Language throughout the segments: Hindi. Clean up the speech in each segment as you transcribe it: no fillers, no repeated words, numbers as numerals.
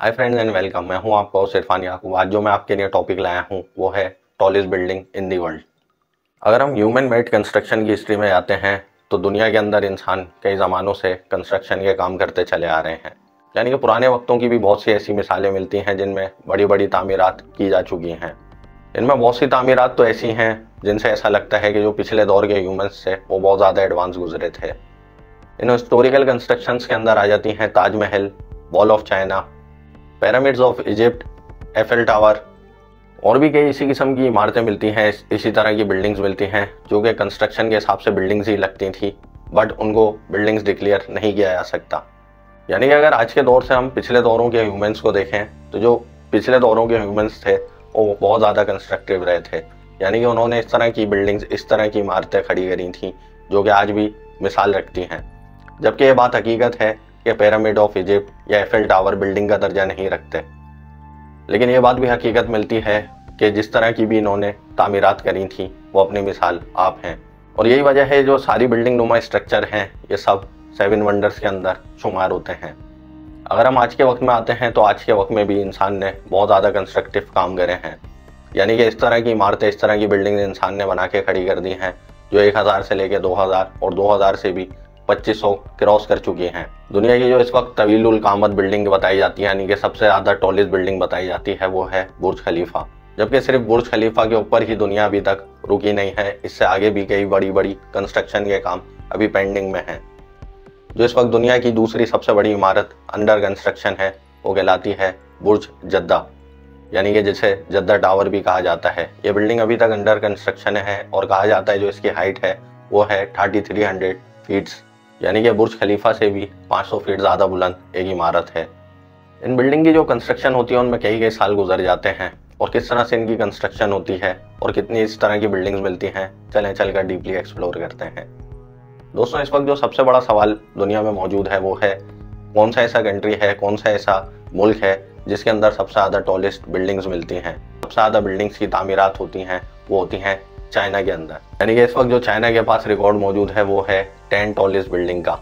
Hi friends and welcome. मैं हूं आपका होस्ट इरफान याकूब। आज जो मैं आपके लिए टॉपिक लाया हूं वो है tallest building in the world. अगर हम ह्यूमन मेड कंस्ट्रक्शन की हिस्ट्री में जाते हैं तो दुनिया के अंदर इंसान कई ज़मानों से कंस्ट्रक्शन के काम करते चले आ रहे हैं। यानी कि पुराने वक्तों की भी बहुत सी ऐसी मिसालें मिलती हैं जिनमें बड़ी बड़ी तामीरात की जा चुकी हैं। इनमें बहुत सी तामीरात तो ऐसी हैं जिनसे ऐसा लगता है कि जो पिछले दौर के ह्यूमंस थे वो बहुत ज़्यादा एडवांस गुजरे थे। इन हिस्टोरिकल कंस्ट्रक्शंस के अंदर आ जाती हैं Taj Mahal, wall of China, pyramids of Egypt, Eiffel tower और भी कई इसी किस्म की इमारतें मिलती हैं। इसी तरह की बिल्डिंग्स मिलती हैं जो कि कंस्ट्रक्शन के हिसाब से बिल्डिंग्स ही लगती थी, बट उनको बिल्डिंग्स डिक्लेयर नहीं किया जा सकता। यानी कि अगर आज के दौर से हम पिछले दौरों के ह्यूमंस को देखें तो जो पिछले दौरों के ह्यूमंस थे वो बहुत ज़्यादा कंस्ट्रक्टिव रहे थे। यानी कि उन्होंने इस तरह की बिल्डिंग्स, इस तरह की इमारतें खड़ी करी थी जो कि आज भी मिसाल रखती हैं। जबकि ये बात हकीकत है कि पिरामिड ऑफ इजिप्ट या एफेल टावर बिल्डिंग का दर्जा नहीं रखते, लेकिन ये बात भी हकीकत मिलती है कि जिस तरह की भी इन्होंने तामीरात करी थी वो अपनी मिसाल आप हैं। और यही वजह है जो सारी बिल्डिंग नुमा स्ट्रक्चर हैं ये सब 7 वंडर्स के अंदर शुमार होते हैं। अगर हम आज के वक्त में आते हैं तो आज के वक्त में भी इंसान ने बहुत ज़्यादा कंस्ट्रक्टिव काम करे हैं। यानी कि इस तरह की इमारतें, इस तरह की बिल्डिंग इंसान ने बना के खड़ी कर दी हैं जो 1000 से लेकर 2000 और 2000 से भी 2500 क्रॉस कर चुकी हैं। दुनिया की जो इस वक्त तवीलुल कामत बिल्डिंग बताई जाती है, यानी कि सबसे ज़्यादा टॉलेस्ट बिल्डिंग बताई जाती है, वो है बुर्ज खलीफा। जबकि सिर्फ बुर्ज खलीफा के ऊपर ही दुनिया अभी तक रुकी नहीं है, इससे आगे भी कई बड़ी बड़ी कंस्ट्रक्शन के काम अभी पेंडिंग में हैं। जो इस वक्त दुनिया की दूसरी सबसे बड़ी इमारत अंडर कंस्ट्रक्शन है वो कहलाती है बुर्ज जद्दा, यानी कि जिसे जद्दा टावर भी कहा जाता है। ये बिल्डिंग अभी तक अंडर कंस्ट्रक्शन है और कहा जाता है जो इसकी हाइट है वो है 3300 फीट्स, यानी कि बुर्ज खलीफा से भी 500 फीट ज़्यादा बुलंद एक इमारत है। इन बिल्डिंग की जो कंस्ट्रक्शन होती है उनमें कई कई साल गुजर जाते हैं और किस तरह से इनकी कंस्ट्रक्शन होती है और कितनी इस तरह की बिल्डिंग्स मिलती हैं, चलें चलकर डीपली एक्सप्लोर करते हैं। दोस्तों, इस वक्त जो सबसे बड़ा सवाल दुनिया में मौजूद है वो है कौन सा ऐसा कंट्री है, कौन सा ऐसा मुल्क है जिसके अंदर सबसे ज़्यादा टॉलेस्ट बिल्डिंग्स मिलती हैं, सबसे ज़्यादा बिल्डिंग्स की तामीरात होती हैं, वो होती हैं चाइना के अंदर। यानी कि इस वक्त जो चाइना के पास रिकॉर्ड मौजूद है वो है 10 टॉलेस्ट बिल्डिंग का।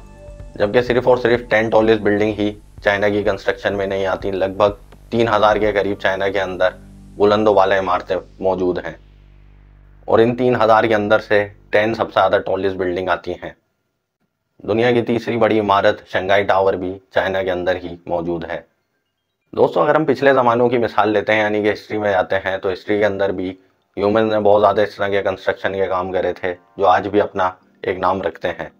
जबकि सिर्फ और सिर्फ 10 टॉलेस्ट बिल्डिंग ही चाइना की कंस्ट्रक्शन में नहीं आती, लगभग 3000 के करीब चाइना के अंदर बुलंदों वाले इमारतें मौजूद हैं और इन 3000 के अंदर से 10 सबसे ज़्यादा टॉलेस्ट बिल्डिंग आती हैं। दुनिया की तीसरी बड़ी इमारत शंघाई टावर भी चाइना के अंदर ही मौजूद है। दोस्तों, अगर हम पिछले ज़मानों की मिसाल लेते हैं, यानी कि हिस्ट्री में जाते हैं, तो हिस्ट्री के अंदर भी ह्यूमन ने बहुत ज़्यादा इस तरह के कंस्ट्रक्शन के काम करे थे जो आज भी अपना एक नाम रखते हैं।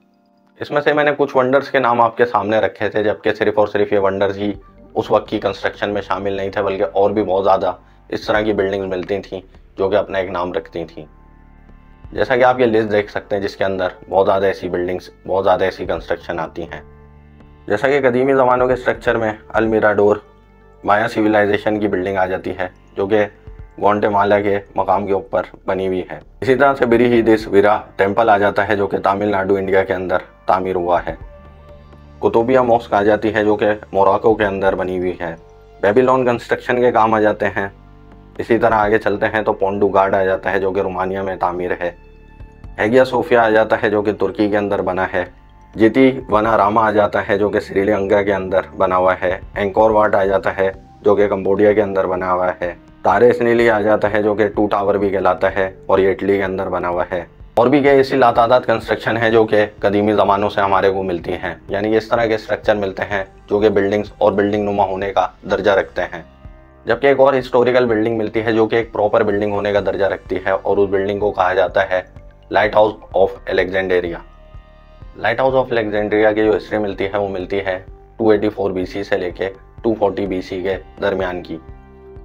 इसमें से मैंने कुछ वंडर्स के नाम आपके सामने रखे थे, जबकि सिर्फ और सिर्फ ये वंडर्स ही उस वक्त की कंस्ट्रक्शन में शामिल नहीं थे, बल्कि और भी बहुत ज़्यादा इस तरह की बिल्डिंग्स मिलती थी जो कि अपना एक नाम रखती थी। जैसा कि आप ये लिस्ट देख सकते हैं जिसके अंदर बहुत ज़्यादा ऐसी बिल्डिंग्स, बहुत ज़्यादा ऐसी कंस्ट्रक्शन आती हैं। जैसा कि कदीमी ज़मानों के स्ट्रक्चर में अल मिराडोर माया सिविलाइजेशन की बिल्डिंग आ जाती है जो कि ग्वाटेमाला के मकाम के ऊपर बनी हुई है। इसी तरह से ब्रिहिदिस वीरा टेम्पल आ जाता है जो कि तमिलनाडु इंडिया के अंदर तामीर हुआ है। कुतुबिया मॉस्क आ जाती है जो कि मोरक्को के अंदर बनी हुई है। बेबीलोन कंस्ट्रक्शन के काम आ जाते हैं। इसी तरह आगे चलते हैं तो पोंडू गार्ड आ जाता है जो कि रोमानिया में तामीर है। हैगिया सोफिया आ जाता है जो कि तुर्की के अंदर बना है। जिती वनारामा आ जाता है जो कि श्रीलंका के अंदर बना हुआ है। एंकोर वाट आ जाता है जो कि कंबोडिया के अंदर बना हुआ है। तारे स्नेली आ जाता है जो कि 2 टावर भी कहलाता है और ये इटली के अंदर बना हुआ है। और भी कई ऐसी लातादाद कंस्ट्रक्शन है जो कि कदीमी ज़मानों से हमारे को मिलती हैं। यानी कि इस तरह के स्ट्रक्चर मिलते हैं जो कि बिल्डिंग्स और बिल्डिंग नुमा होने का दर्जा रखते हैं। जबकि एक और हिस्टोरिकल बिल्डिंग मिलती है जो कि एक प्रॉपर बिल्डिंग होने का दर्जा रखती है और उस बिल्डिंग को कहा जाता है light house of Alexandria. Light house of Alexandria की जो हिस्ट्री मिलती है वो मिलती है 284 BC से लेके 240 BC के दरमियान की,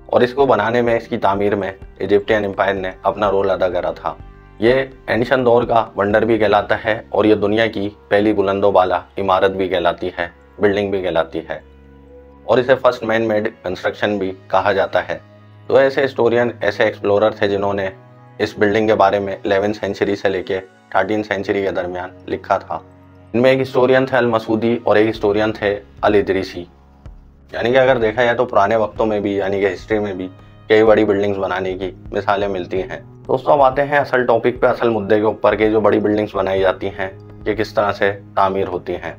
और इसको बनाने में, इसकी तामीर में इजिप्टियन एम्पायर ने अपना रोल अदा करा था। ये एंशिएंट दौर का वंडर भी कहलाता है और ये दुनिया की पहली बुलंदों वाला इमारत भी कहलाती है, बिल्डिंग भी कहलाती है, और इसे फर्स्ट मैन मेड कंस्ट्रक्शन भी कहा जाता है। तो ऐसे हिस्टोरियन, ऐसे एक्सप्लोरर थे जिन्होंने इस बिल्डिंग के बारे में 11वीं सेंचुरी से लेके 13वीं सेंचुरी के दरमियान लिखा था। इनमें एक हिस्टोरियन थे अल मसूदी और एक हिस्टोरियन थे अल इदरीसी। यानी कि अगर देखा जाए तो पुराने वक्तों में भी, यानी कि हिस्ट्री में भी कई बड़ी बिल्डिंग्स बनाने की मिसालें मिलती हैं। दोस्तों, अब आते हैं असल टॉपिक पे, असल मुद्दे के ऊपर कि जो बड़ी बिल्डिंग्स बनाई जाती हैं ये किस तरह से तामीर होती हैं।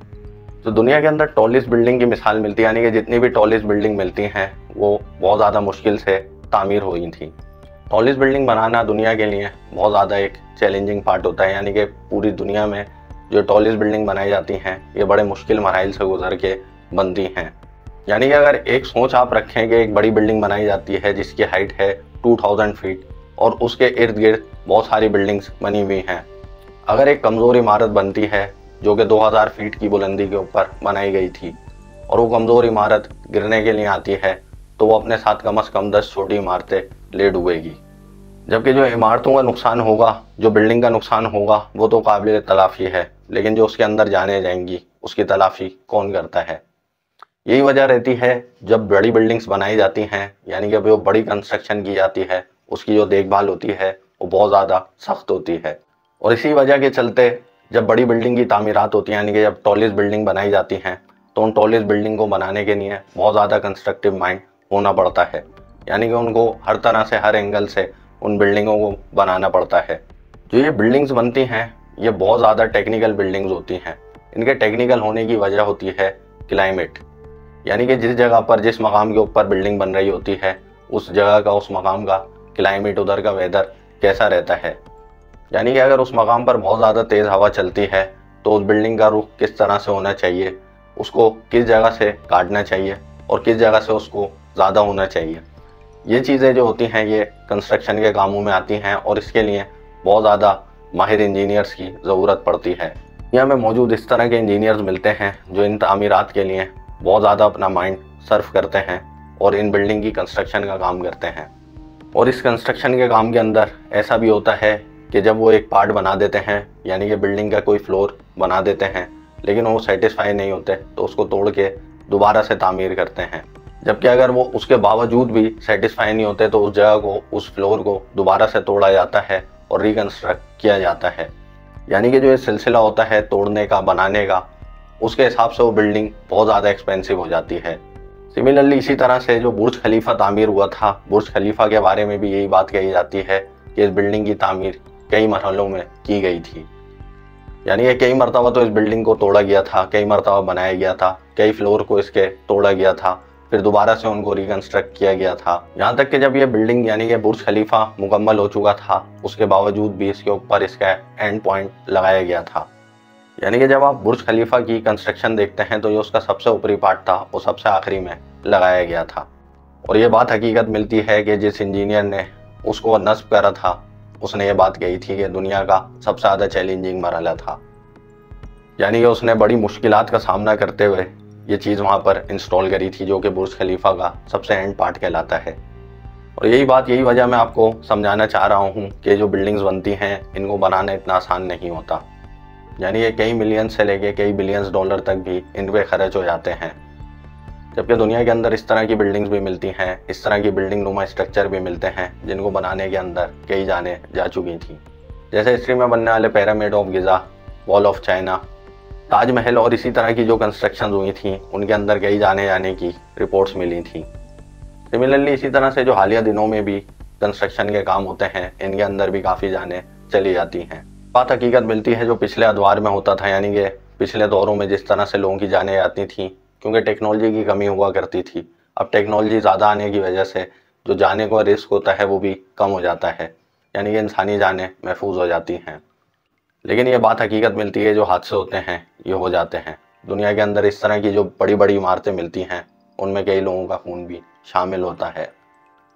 तो दुनिया के अंदर टॉलेस्ट बिल्डिंग की मिसाल मिलती है, यानी कि जितनी भी टॉलेस्ट बिल्डिंग मिलती हैं वो बहुत ज़्यादा मुश्किल से तामीर हुई थी। टॉलेस्ट बिल्डिंग बनाना दुनिया के लिए बहुत ज़्यादा एक चैलेंजिंग पार्ट होता है, यानी कि पूरी दुनिया में जो टॉलेस्ट बिल्डिंग बनाई जाती हैं ये बड़े मुश्किल मराइल से गुजर के बनती हैं। यानी कि अगर एक सोच आप रखें कि एक बड़ी बिल्डिंग बनाई जाती है जिसकी हाइट है 2000 फीट और उसके इर्द गिर्द बहुत सारी बिल्डिंग्स बनी हुई हैं। अगर एक कमज़ोर इमारत बनती है जो कि 2000 फीट की बुलंदी के ऊपर बनाई गई थी और वो कमज़ोर इमारत गिरने के लिए आती है तो वो अपने साथ कम से कम 10 छोटी इमारतें ले डूबेगी। जबकि जो इमारतों का नुकसान होगा, जो बिल्डिंग का नुकसान होगा वो तो काबिल तलाफ़ी है, लेकिन जो उसके अंदर जाने जाएंगी उसकी तलाफ़ी कौन करता है। यही वजह रहती है जब बड़ी बिल्डिंग्स बनाई जाती हैं, यानी कि जो बड़ी कंस्ट्रक्शन की जाती है उसकी जो देखभाल होती है वो बहुत ज़्यादा सख्त होती है। और इसी वजह के चलते जब बड़ी बिल्डिंग की तामीरात होती हैं, यानी कि जब टॉलेस्ट बिल्डिंग बनाई जाती हैं तो उन टॉलेस्ट बिल्डिंग को बनाने के लिए बहुत ज़्यादा कंस्ट्रक्टिव माइंड होना पड़ता है, यानी कि उनको हर तरह से, हर एंगल से उन बिल्डिंगों को बनाना पड़ता है। जो ये बिल्डिंग्स बनती हैं ये बहुत ज़्यादा टेक्निकल बिल्डिंग्स होती हैं। इनके टेक्निकल होने की वजह होती है क्लाइमेट, यानी कि जिस जगह पर, जिस मकाम के ऊपर बिल्डिंग बन रही होती है उस जगह का, उस मकाम का क्लाइमेट, उधर का वेदर कैसा रहता है। यानी कि अगर उस मकाम पर बहुत ज़्यादा तेज़ हवा चलती है तो उस बिल्डिंग का रुख किस तरह से होना चाहिए, उसको किस जगह से काटना चाहिए और किस जगह से उसको ज़्यादा होना चाहिए। ये चीज़ें जो होती हैं ये कंस्ट्रक्शन के कामों में आती हैं और इसके लिए बहुत ज़्यादा माहिर इंजीनियर्स की ज़रूरत पड़ती है। यहाँ में मौजूद इस तरह के इंजीनियर्स मिलते हैं जो इन तामीरात के लिए बहुत ज़्यादा अपना माइंड सर्फ करते हैं और इन बिल्डिंग की कंस्ट्रक्शन का काम करते हैं। और इस कंस्ट्रक्शन के काम के अंदर ऐसा भी होता है कि जब वो एक पार्ट बना देते हैं, यानी कि बिल्डिंग का कोई फ्लोर बना देते हैं, लेकिन वो सेटिस्फाई नहीं होते तो उसको तोड़ के दोबारा से तामीर करते हैं। जबकि अगर वो उसके बावजूद भी सेटिस्फाई नहीं होते तो उस जगह को, उस फ्लोर को दोबारा से तोड़ा जाता है और रिकन्स्ट्रक्ट किया जाता है। यानी कि जो ये सिलसिला होता है तोड़ने का, बनाने का, उसके हिसाब से वो बिल्डिंग बहुत ज़्यादा एक्सपेंसिव हो जाती है। सिमिलरली इसी तरह से जो बुर्ज खलीफा तामीर हुआ था, बुर्ज खलीफा के बारे में भी यही बात कही जाती है कि इस बिल्डिंग की तामीर कई मरहलों में की गई थी। यानी कि कई मरतबा तो इस बिल्डिंग को तोड़ा गया था, कई मरतबा बनाया गया था, कई फ्लोर को इसके तोड़ा गया था, फिर दोबारा से उनको रिकन्स्ट्रक्ट किया गया था। यहाँ तक कि जब ये बिल्डिंग यानी कि बुर्ज खलीफा मुकम्मल हो चुका था उसके बावजूद भी इसके ऊपर इसका एंड पॉइंट लगाया गया था। यानी कि जब आप बुर्ज खलीफा की कंस्ट्रक्शन देखते हैं तो ये उसका सबसे ऊपरी पार्ट था वो सबसे आखिरी में लगाया गया था। और ये बात हकीकत मिलती है कि जिस इंजीनियर ने उसको नस्ब करा था उसने ये बात कही थी कि दुनिया का सबसे ज़्यादा चैलेंजिंग मरहला था। यानी कि उसने बड़ी मुश्किलात का सामना करते हुए ये चीज़ वहाँ पर इंस्टॉल करी थी जो कि बुर्ज खलीफा का सबसे एंड पार्ट कहलाता है। और यही वजह मैं आपको समझाना चाह रहा हूँ कि जो बिल्डिंग्स बनती हैं इनको बनाना इतना आसान नहीं होता। यानी ये कई मिलियन से लेके कई बिलियंस डॉलर तक भी इन पे खर्च हो जाते हैं। जबकि दुनिया के अंदर इस तरह की बिल्डिंग्स भी मिलती हैं, इस तरह की बिल्डिंग नुमा स्ट्रक्चर भी मिलते हैं जिनको बनाने के अंदर कई जाने जा चुकी थी। जैसे हिस्ट्री में बनने वाले pyramid of Giza, wall of China, Taj Mahal और इसी तरह की जो कंस्ट्रक्शन हुई थी उनके अंदर कई जाने की रिपोर्ट्स मिली थी। सिमिलरली इसी तरह से जो हालिया दिनों में भी कंस्ट्रक्शन के काम होते हैं इनके अंदर भी काफ़ी जाने चली जाती हैं। बात हकीकत मिलती है जो पिछले अदवार में होता था, यानी कि पिछले दौरों में जिस तरह से लोगों की जाने आती थी क्योंकि टेक्नोलॉजी की कमी हुआ करती थी। अब टेक्नोलॉजी ज़्यादा आने की वजह से जो जाने का रिस्क होता है वो भी कम हो जाता है, यानी कि इंसानी जानें महफूज हो जाती हैं। लेकिन ये बात हकीकत मिलती है जो हादसे होते हैं ये हो जाते हैं। दुनिया के अंदर इस तरह की जो बड़ी बड़ी इमारतें मिलती हैं उनमें कई लोगों का खून भी शामिल होता है।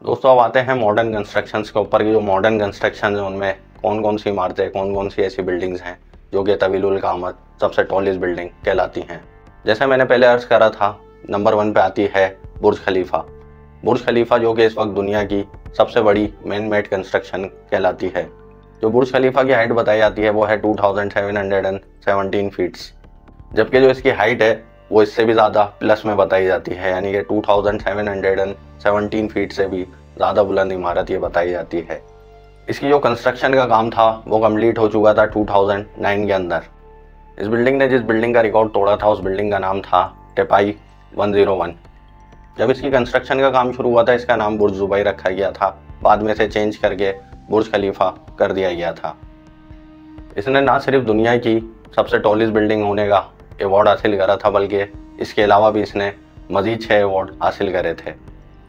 दोस्तों अब आते हैं मॉडर्न कंस्ट्रक्शंस के ऊपर कि जो मॉडर्न कंस्ट्रक्शन है उनमें कौन कौन सी इमारतें, कौन कौन सी ऐसी बिल्डिंग्स हैं जो कि तवीलुल क़ामत सबसे टॉलेस्ट बिल्डिंग कहलाती हैं। जैसे मैंने पहले अर्ज़ करा था, नंबर 1 पे आती है बुर्ज खलीफा। बुर्ज खलीफा जो कि इस वक्त दुनिया की सबसे बड़ी मैन मेड कंस्ट्रक्शन कहलाती है। जो बुर्ज खलीफा की हाइट बताई जाती है वो है 2717 फीट्स, जबकि जो इसकी हाइट है वो इससे भी ज़्यादा प्लस में बताई जाती है, यानी कि 2717 फीट से भी ज़्यादा बुलंद इमारत ये बताई जाती है। इसकी जो कंस्ट्रक्शन का काम था वो कंप्लीट हो चुका था 2009 के अंदर। इस बिल्डिंग ने जिस बिल्डिंग का रिकॉर्ड तोड़ा था उस बिल्डिंग का नाम था टेपाई 101। जब इसकी कंस्ट्रक्शन का काम शुरू हुआ था इसका नाम बुर्ज जुबैर रखा गया था, बाद में से चेंज करके बुर्ज खलीफा कर दिया गया था। इसने ना सिर्फ दुनिया की सबसे टॉलेस्ट बिल्डिंग होने का अवार्ड हासिल करा था, बल्कि इसके अलावा भी इसने मज़ीद 6 अवार्ड हासिल करे थे।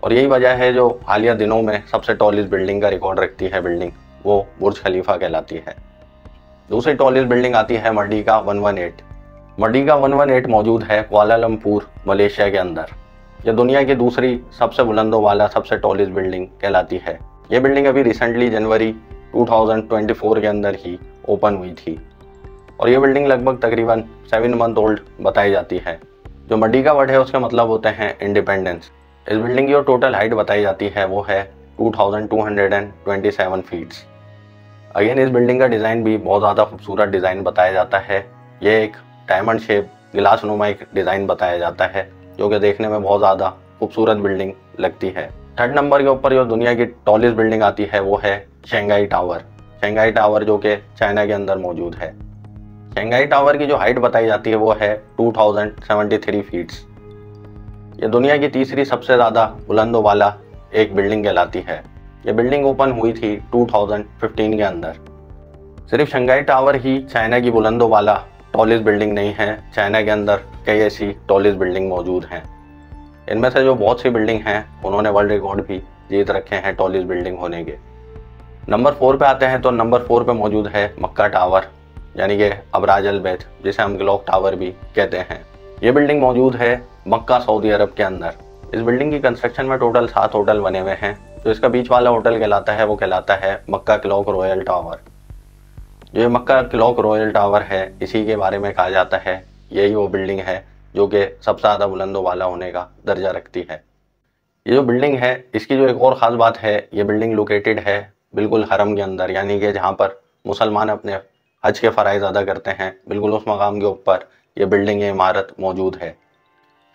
और यही वजह है जो हालिया दिनों में सबसे टॉलेस्ट बिल्डिंग का रिकॉर्ड रखती है बिल्डिंग, वो बुर्ज खलीफा कहलाती है। दूसरी टॉलेस्ट बिल्डिंग आती है मर्डिका 118। मर्डिका 118 मौजूद है कुआलालंपुर, मलेशिया के अंदर। यह दुनिया की दूसरी सबसे बुलंदों वाला सबसे टॉलेस्ट बिल्डिंग कहलाती है। यह बिल्डिंग अभी रिसेंटली जनवरी 2024 के अंदर ही ओपन हुई थी और ये बिल्डिंग लगभग तकरीबन 7 मंथ ओल्ड बताई जाती है। जो मर्डिका वर्ड है उसके मतलब होते हैं इंडिपेंडेंस। इस बिल्डिंग की जो टोटल हाइट बताई जाती है वो है 2227 फीट्स। अगेन इस बिल्डिंग का डिज़ाइन भी बहुत ज़्यादा खूबसूरत डिज़ाइन बताया जाता है। ये एक डायमंड शेप गिलास नुमा एक डिज़ाइन बताया जाता है जो कि देखने में बहुत ज़्यादा खूबसूरत बिल्डिंग लगती है। थर्ड नंबर के ऊपर जो दुनिया की टॉलेस्ट बिल्डिंग आती है वो है शंघाई टावर। शंघाई टावर जो कि चाइना के अंदर मौजूद है। शंघाई टावर की जो हाइट बताई जाती है वो है 2073 फीट्स। ये दुनिया की तीसरी सबसे ज़्यादा बुलंदों वाला एक बिल्डिंग कहलाती है। ये बिल्डिंग ओपन हुई थी 2015 के अंदर। सिर्फ शंघाई टावर ही चाइना की बुलंदों वाला टॉलेस्ट बिल्डिंग नहीं है, चाइना के अंदर कई ऐसी टॉलेस्ट बिल्डिंग मौजूद हैं। इनमें से जो बहुत सी बिल्डिंग हैं उन्होंने वर्ल्ड रिकॉर्ड भी जीत रखे हैं टॉलेस्ट बिल्डिंग होने के। नंबर 4 पे आते हैं तो नंबर 4 पे मौजूद है मक्का टावर, यानी कि अबराज अल बैत, जिसे हम क्लॉक टावर भी कहते हैं। ये बिल्डिंग मौजूद है मक्का, सऊदी अरब के अंदर। इस बिल्डिंग की कंस्ट्रक्शन में टोटल 7 होटल बने हुए हैं। जो इसका बीच वाला होटल कहलाता है वो कहलाता है मक्का क्लॉक रॉयल टावर। जो ये मक्का क्लॉक रॉयल टावर है इसी के बारे में कहा जाता है यही वो बिल्डिंग है जो कि सबसे ज़्यादा बुलंदों वाला होने का दर्जा रखती है। ये जो बिल्डिंग है इसकी जो एक और ख़ास बात है, ये बिल्डिंग लोकेटेड है बिल्कुल हरम के अंदर, यानी कि जहाँ पर मुसलमान अपने हज के फ़राइज़ अदा करते हैं, बिल्कुल उस मकाम के ऊपर ये बिल्डिंग, ये इमारत मौजूद है।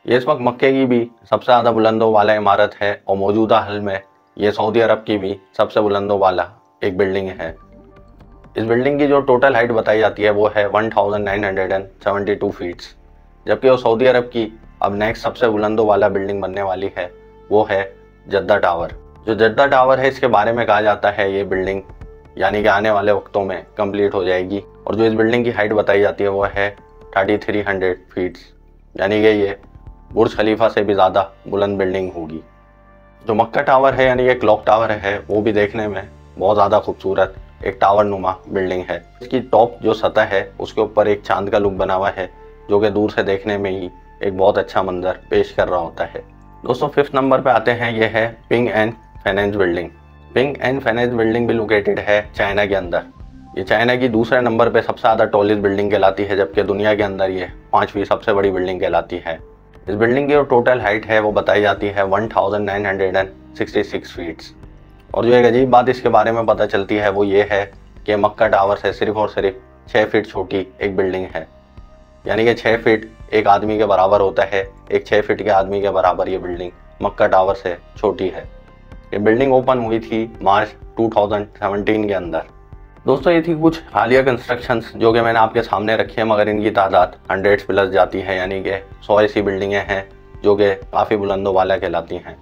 ये इस वक्त मक्के की भी सबसे ज़्यादा बुलंदों वाला इमारत है और मौजूदा हाल में ये सऊदी अरब की भी सबसे बुलंदों वाला एक बिल्डिंग है। इस बिल्डिंग की जो टोटल हाइट बताई जाती है वो है 1972 फीट्स, जबकि वो सऊदी अरब की अब नेक्स्ट सबसे बुलंदों वाला बिल्डिंग बनने वाली है वो है जद्दा टावर। जो जद्दा टावर है इसके बारे में कहा जाता है ये बिल्डिंग यानी कि आने वाले वक्तों में कंप्लीट हो जाएगी और जो इस बिल्डिंग की हाइट बताई जाती है वो है 3300 फीट्स, यानी कि ये बुर्ज खलीफा से भी ज़्यादा बुलंद बिल्डिंग होगी। जो मक्का टावर है यानी कि क्लॉक टावर है वो भी देखने में बहुत ज़्यादा खूबसूरत एक टावर नुमा बिल्डिंग है। इसकी टॉप जो सतह है उसके ऊपर एक चांद का लुक बना हुआ है जो कि दूर से देखने में ही एक बहुत अच्छा मंजर पेश कर रहा होता है। दोस्तों 5th नंबर पे आते हैं, ये है ping and finance building. Ping and finance building भी लोकेटेड है चाइना के अंदर। ये चाइना की दूसरे नंबर पे सबसे ज़्यादा टॉलेस्ट बिल्डिंग कहलाती है, जबकि दुनिया के अंदर ये 5वीं सबसे बड़ी बिल्डिंग कहलाती है। इस बिल्डिंग की जो टोटल हाइट है वो बताई जाती है 1966 फीट्स। और जो एक अजीब बात इसके बारे में पता चलती है वो ये है कि मक्का टावर से सिर्फ और सिर्फ 6 फीट छोटी एक बिल्डिंग है, यानी कि 6 फीट एक आदमी के बराबर होता है। एक 6 फीट के आदमी के बराबर ये बिल्डिंग मक्का टावर से छोटी है। ये बिल्डिंग ओपन हुई थी मार्च 2017 के अंदर। दोस्तों ये थी कुछ हालिया कंस्ट्रक्शंस जो कि मैंने आपके सामने रखी है, मगर इनकी तादाद 100 प्लस जाती है, यानी कि 100 ऐसी बिल्डिंगें हैं जो कि काफ़ी बुलंदों वाला कहलाती हैं।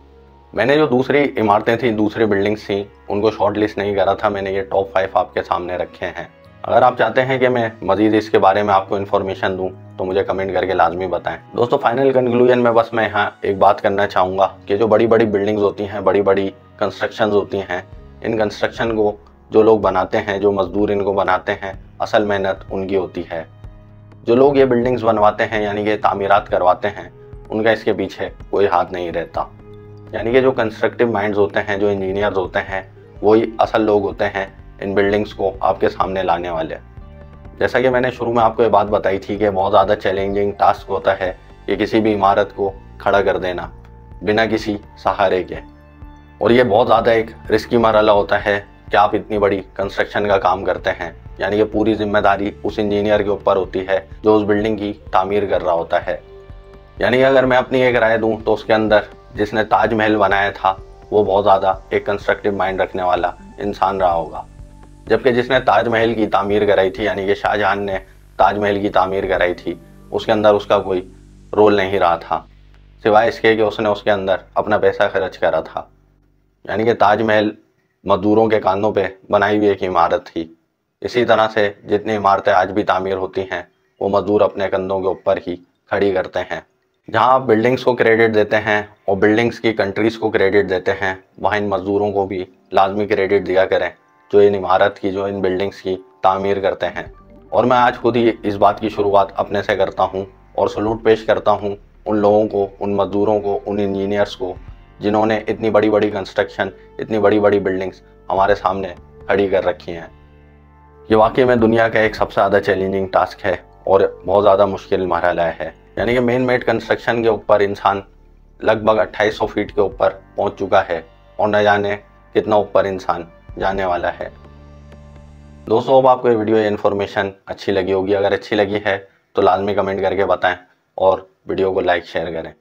मैंने जो दूसरी इमारतें थी, दूसरी बिल्डिंग्स थी, उनको शॉर्ट लिस्ट नहीं करा था, मैंने ये टॉप 5 आपके सामने रखे हैं। अगर आप चाहते हैं कि मैं मज़ीद इसके बारे में आपको इन्फॉर्मेशन दूं तो मुझे कमेंट करके लाजमी बताएं। दोस्तों फाइनल कंक्लूजन में बस मैं यहाँ एक बात करना चाहूँगा कि जो बड़ी बड़ी बिल्डिंग्स होती हैं, बड़ी बड़ी कंस्ट्रक्शंस होती हैं, इन कंस्ट्रक्शन को जो लोग बनाते हैं, जो मज़दूर इनको बनाते हैं, असल मेहनत उनकी होती है। जो लोग ये बिल्डिंग्स बनवाते हैं यानी कि तामीरात करवाते हैं, उनका इसके पीछे कोई हाथ नहीं रहता। यानी कि जो कंस्ट्रक्टिव माइंड्स होते हैं, जो इंजीनियर्स होते हैं, वही असल लोग होते हैं इन बिल्डिंग्स को आपके सामने लाने वाले। जैसा कि मैंने शुरू में आपको ये बात बताई थी कि बहुत ज़्यादा चैलेंजिंग टास्क होता है कि किसी भी इमारत को खड़ा कर देना बिना किसी सहारे के, और ये बहुत ज़्यादा एक रिस्की मरहला होता है कि आप इतनी बड़ी कंस्ट्रक्शन का काम करते हैं, यानी कि पूरी जिम्मेदारी उस इंजीनियर के ऊपर होती है जो उस बिल्डिंग की तामीर कर रहा होता है। यानी अगर मैं अपनी एक राय दूं तो उसके अंदर जिसने ताजमहल बनाया था वो बहुत ज़्यादा एक कंस्ट्रक्टिव माइंड रखने वाला इंसान रहा होगा, जबकि जिसने ताजमहल की तामीर कराई थी यानी कि शाहजहां ने ताजमहल की तामीर कराई थी, उसके अंदर उसका कोई रोल नहीं रहा था सिवाय इसके कि उसने उसके अंदर अपना पैसा खर्च करा था। यानी कि ताजमहल मजदूरों के कांधों पे बनाई हुई एक इमारत थी। इसी तरह से जितनी इमारतें आज भी तामीर होती हैं वो मजदूर अपने कंधों के ऊपर ही खड़ी करते हैं। जहां आप बिल्डिंग्स को क्रेडिट देते हैं और बिल्डिंग्स की कंट्रीज़ को क्रेडिट देते हैं, वहाँ इन मजदूरों को भी लाजमी क्रेडिट दिया करें जो इन इमारत की, जो इन बिल्डिंग्स की तामीर करते हैं। और मैं आज खुद ही इस बात की शुरुआत अपने से करता हूँ और सलूट पेश करता हूँ उन लोगों को, उन मजदूरों को, उन इंजीनियर्स को जिन्होंने इतनी बड़ी बड़ी कंस्ट्रक्शन, इतनी बड़ी बड़ी बिल्डिंग्स हमारे सामने खड़ी कर रखी हैं। ये वाकई में दुनिया का एक सबसे ज़्यादा चैलेंजिंग टास्क है और बहुत ज़्यादा मुश्किल मरहला है। यानी कि मेन मेड कंस्ट्रक्शन के ऊपर इंसान लगभग 2800 फीट के ऊपर पहुंच चुका है और न जाने कितना ऊपर इंसान जाने वाला है। दोस्तों, अब आपको ये वीडियो, ये इन्फॉर्मेशन अच्छी लगी होगी। अगर अच्छी लगी है तो लाजमी कमेंट करके बताएं और वीडियो को लाइक शेयर करें।